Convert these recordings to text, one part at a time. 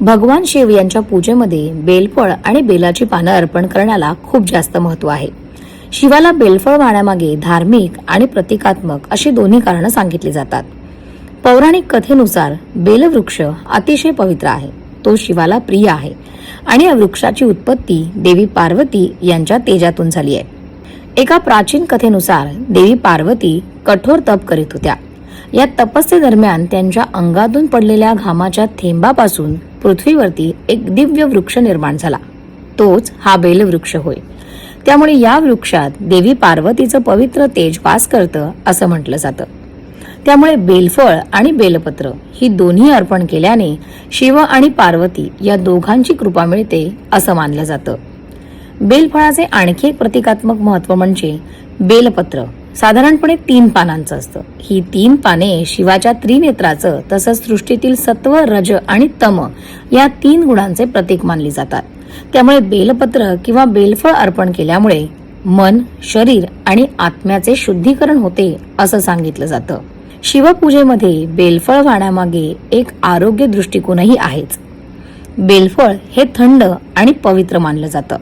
भगवान शिव यांच्या पूजेमध्ये बेलफळ आणि बेलाची पानं अर्पण करण्याला खूप जास्त महत्त्व आहे. शिवाला बेलफळ वाहण्यामागे धार्मिक आणि प्रतिकात्मक अशी दोन्ही कारणं सांगितली जातात. पौराणिक कथेनुसार बेलवृक्ष अतिशय पवित्र आहे. तो शिवाला प्रिय आहे आणि या वृक्षाची उत्पत्ती देवी पार्वती यांच्या तेजातून झाली आहे. एका प्राचीन कथेनुसार देवी पार्वती कठोर तप करीत होत्या. या तपस्येदरम्यान त्यांच्या अंगातून पडलेल्या घामाच्या थेंबापासून पृथ्वीवरती एक दिव्य वृक्ष निर्माण झाला. तोच हा बेलवृक्ष होय. त्यामुळे या वृक्षात देवी पार्वतीचं पवित्र तेज वास करतं असं म्हटलं जातं. त्यामुळे बेलफळ आणि बेलपत्र ही दोन्ही अर्पण केल्याने शिव आणि पार्वती या दोघांची कृपा मिळते असं मानलं जातं. बेलफळाचे आणखी एक प्रतिकात्मक महत्त्व म्हणजे बेलपत्र साधारणपणे 3 पानांचं असतं. ही 3 पाने शिवाच्या त्रिनेत्राचं तसंच सृष्टीतील सत्व, रज आणि तम या 3 गुणांचे प्रतीक मानली जातात. त्यामुळे बेलपत्र किंवा बेलफळ अर्पण केल्यामुळे मन, शरीर आणि आत्म्याचे शुद्धीकरण होते असं सांगितलं जातं. शिवपूजेमध्ये बेलफळ वाहण्यामागे एक आरोग्य दृष्टिकोनही आहेच. बेलफळ हे थंड आणि पवित्र मानलं जातं.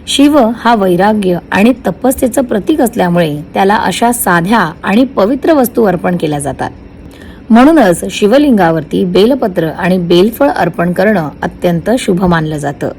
शिव हा वैराग्य आणि तपस्येचं प्रतीक असल्यामुळे त्याला अशा साध्या आणि पवित्र वस्तू अर्पण केल्या जातात. म्हणूनच शिवलिंगावरती बेलपत्र आणि बेलफळ अर्पण करणं अत्यंत शुभ मानलं जातं.